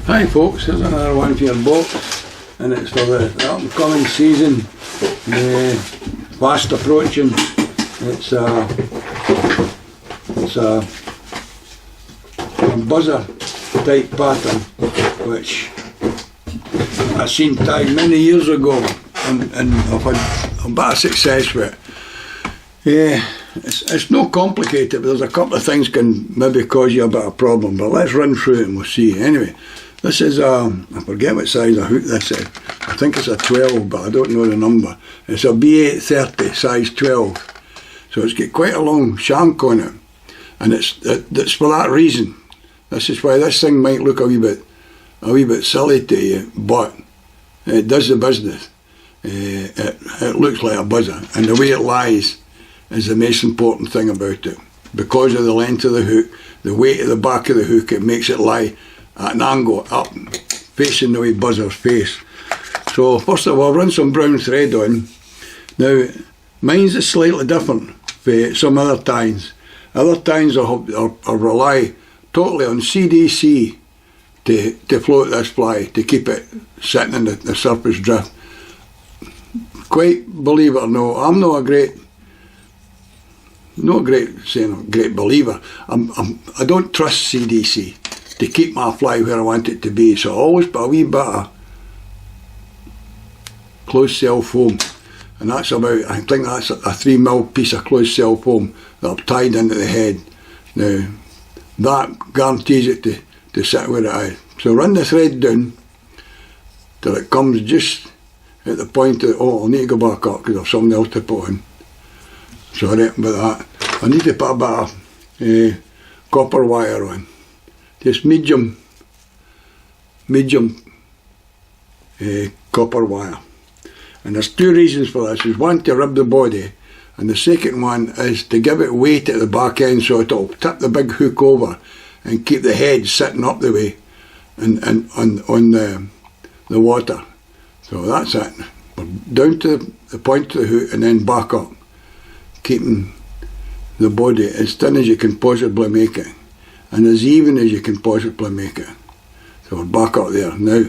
Hi folks, here's another one for your box, and it's for the upcoming season, fast approaching. It's a buzzer type pattern which I seen tied many years ago, and I've had a bit of success with it. It's not complicated, but there's a couple of things can maybe cause you a bit of problem, but let's run through it and we'll see. Anyway, this is I forget what size of hook this is. I think it's a 12, but I don't know the number. It's a B830 size 12, so it's got quite a long shank on it, and it's for that reason. This is why this thing might look a wee bit silly to you, but it does the business. It looks like a buzzer, and the way it lies is the most important thing about it. Because of the length of the hook, the weight of the back of the hook, it makes it lie at an angle up, facing the way buzzer's face. So first of all, run some brown thread on. Now, mine's is slightly different from some other tines. Other tines will rely totally on CDC to float this fly, to keep it sitting in the surface drift. Quite believe it or no, I'm not a great believer. I don't trust CDC to keep my fly where I want it to be, so I always put a wee bit of closed cell foam, and that's about, I think that's a 3mm piece of closed cell foam that I've tied into the head. Now that guarantees it to sit where it is. So run the thread down till it comes just at the point of, oh, I'll need to go back up because I've something else to put in. Sorry about that. I need to put a bit of copper wire on. Just medium copper wire. And there's two reasons for this. There's one, to rub the body, and the second one is to give it weight at the back end so it'll tip the big hook over and keep the head sitting up the way and on the water. So that's it. We're down to the point of the hook and then back up, keeping the body as thin as you can possibly make it and as even as you can possibly make it. So we're back up there. Now,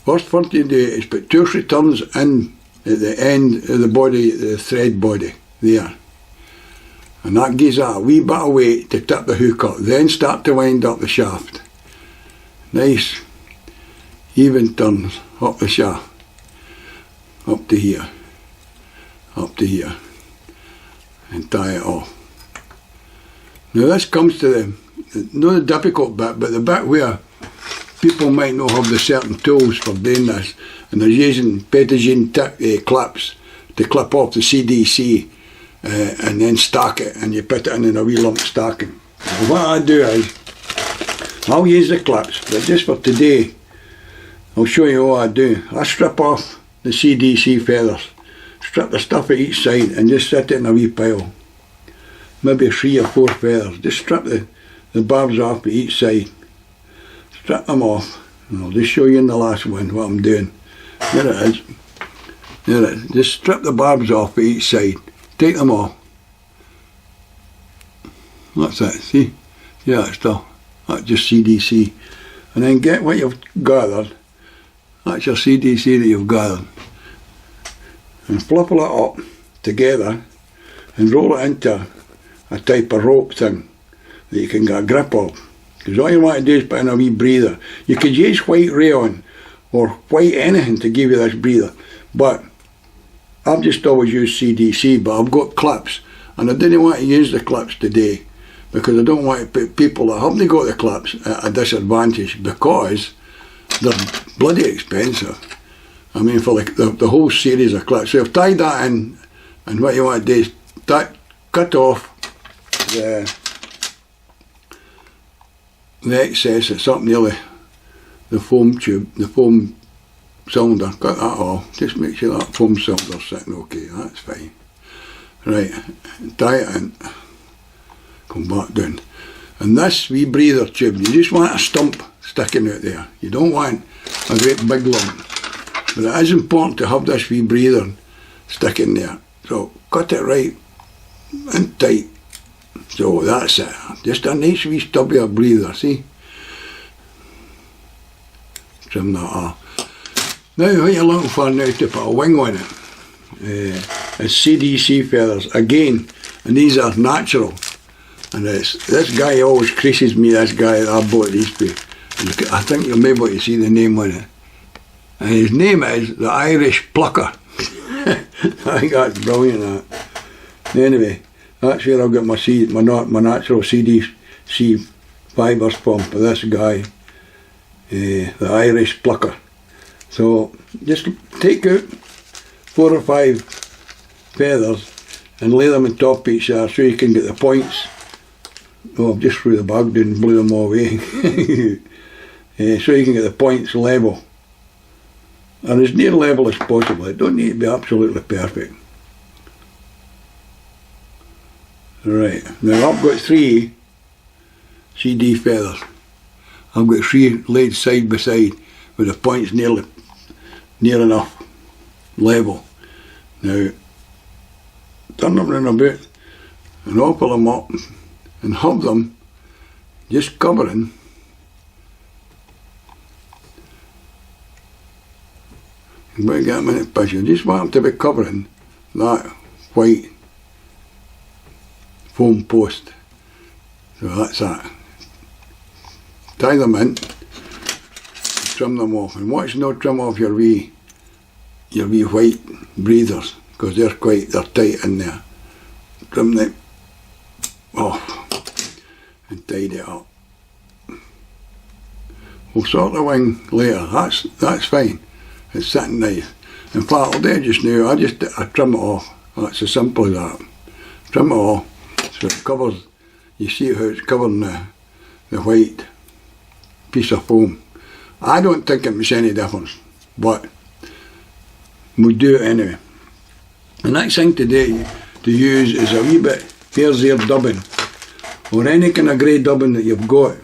first you do is put 2 or 3 turns in at the end of the body, the thread body there, and that gives that a wee bit of weight to tip the hook up. Then start to wind up the shaft. Nice even turns up the shaft, up to here, and tie it off. Now this comes to not the difficult bit, but the bit where people might not have the certain tools for doing this, and they're using Petagene clips to clip off the CDC and then stack it, and you put it in a wee lump stacking. So what I do is, I'll use the clips, but just for today, I'll show you what I do. I strip off the CDC feathers, strip the stuff at each side and just set it in a wee pile. Maybe 3 or 4 feathers. Just strip the barbs off at each side. Strip them off, and I'll just show you in the last one what I'm doing. There it is. There it is. Just strip the barbs off at each side. Take them off. That's it. See? Yeah, that stuff. That's just CDC. And then get what you've gathered. That's your CDC that you've gathered. And flip it up together and roll it into a type of rope thing that you can get a grip of. Because all you want to do is put in a wee breather. You could use white rayon or white anything to give you this breather, but I've just always used CDC, but I've got clips, and I didn't want to use the clips today because I don't want to put people that haven't got the clips at a disadvantage, because they're bloody expensive. I mean, for the whole series of clips. So I've tied that in, and what you want to do is cut off the excess that's up near the foam tube, the foam cylinder. Cut that off. Just make sure that foam cylinder's sitting okay. That's fine. Right, tie it in. Come back down. And this wee breather tube, you just want a stump sticking out there. You don't want a great big lump. But it is important to have this wee breather sticking there. So cut it right and tight. So that's it. Just a nice wee stubby breather, see? trim that off. Now what you're looking for now to put a wing on it is CDC feathers again, and these are natural. And this guy always creases me, this guy that I bought these for. I think you'll be able to see the name on it. And his name is the Irish Plucker. I think that's brilliant, that. Anyway, that's where I've got my natural CDC fibres from, for this guy, the Irish Plucker. So just take out 4 or 5 feathers and lay them on top of each other so you can get the points. Oh, I've just threw the bag down and blew them all away. So you can get the points level. And as near level as possible. It don't need to be absolutely perfect. Right, now I've got 3 CD feathers. I've got 3 laid side by side with the points near enough level. Now, turn them round about and open them up and have them just covering I'm going to get them in the picture. Just want them to be covering that white foam post. So that's that. Tie them in, trim them off, and watch not trim off your wee white breathers, because they're tight in there. Trim them off and tidy it up. We'll sort the wing later. That's fine. It's sitting nice. In fact, I'll do just now. I trim it off. That's as simple as that. Trim it off so it covers. You see how it's covering the white piece of foam. I don't think it makes any difference, but we'll do it anyway. The next thing to use is a wee bit hair's-ear dubbing, or any kind of grey dubbing that you've got.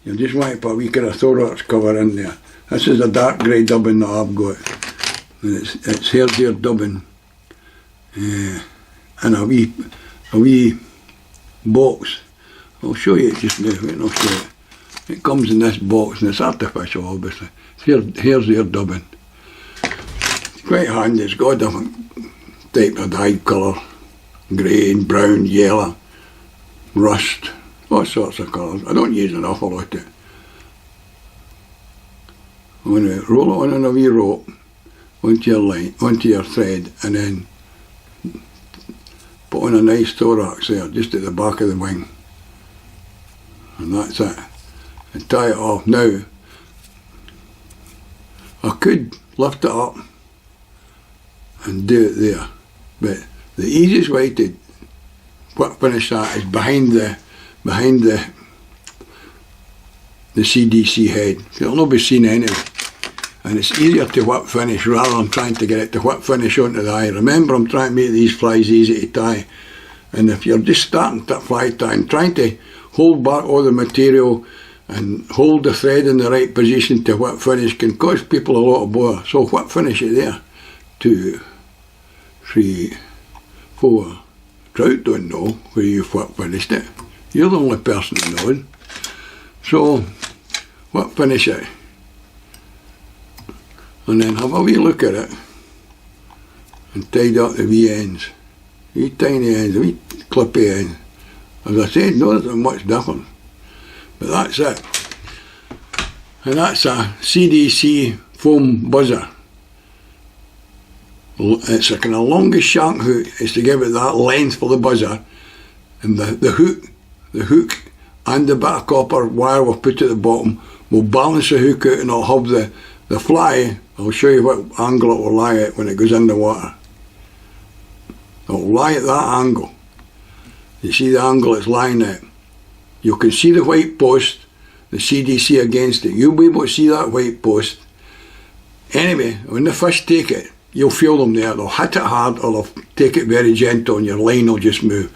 You just want to put a wee kind of thorax cover in there. This is a dark grey dubbing that I've got. And it's hair's-ear dubbing, and a wee box. I'll show you it just now. Wait, and I'll show it. It comes in this box, and it's artificial, obviously. It's hair's-ear dubbing. It's quite handy. It's got a different type of dye colour: grey and brown, yellow, rust, all sorts of colours. I don't use an awful lot of it. I'm going to roll it on a wee rope onto your line, onto your thread, and then put on a nice thorax there, just at the back of the wing. And that's it. And tie it off. Now, I could lift it up and do it there, but the easiest way to finish that is behind the CDC head. It'll not be seen anyway. And it's easier to whip finish rather than trying to get it to whip finish onto the eye. Remember, I'm trying to make these flies easy to tie. And if you're just starting to fly tie and trying to hold back all the material and hold the thread in the right position to whip finish can cause people a lot of bother. So whip finish it there. 2, 3, 4. Trout don't know where you've whip finished it. You're the only person who knows. So whip finish it. And then have a wee look at it and tidy up the wee ends. Wee tiny ends, wee clippy ends. As I said, not that much different. But that's it. And that's a CDC Foam Buzzer. It's a kind of longest shank hook is to give it that length for the buzzer. And the hook and the bit of copper wire we'll put at the bottom will balance the hook out, and I'll have the fly. I'll show you what angle it will lie at when it goes in the water. It will lie at that angle. You see the angle it's lying at. You can see the white post, the CDC against it. You'll be able to see that white post. Anyway, when the fish take it, you'll feel them there. They'll hit it hard or they'll take it very gentle and your line will just move.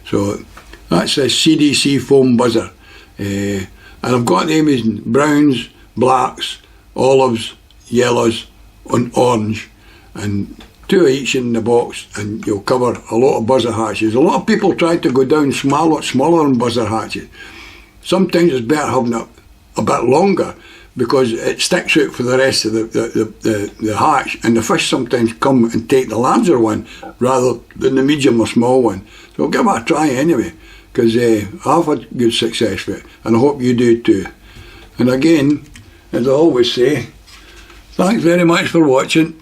So that's the CDC Foam Buzzer. And I've got them in browns, blacks, olives, yellows and orange, and 2 of each in the box, and you'll cover a lot of buzzer hatches. A lot of people try to go down smaller than buzzer hatches. Sometimes it's better having it a bit longer, because it sticks out for the rest of the hatch, and the fish sometimes come and take the larger one rather than the medium or small one. So give it a try anyway, because I've had good success with it, and I hope you do too. And again, as I always say, thanks very much for watching.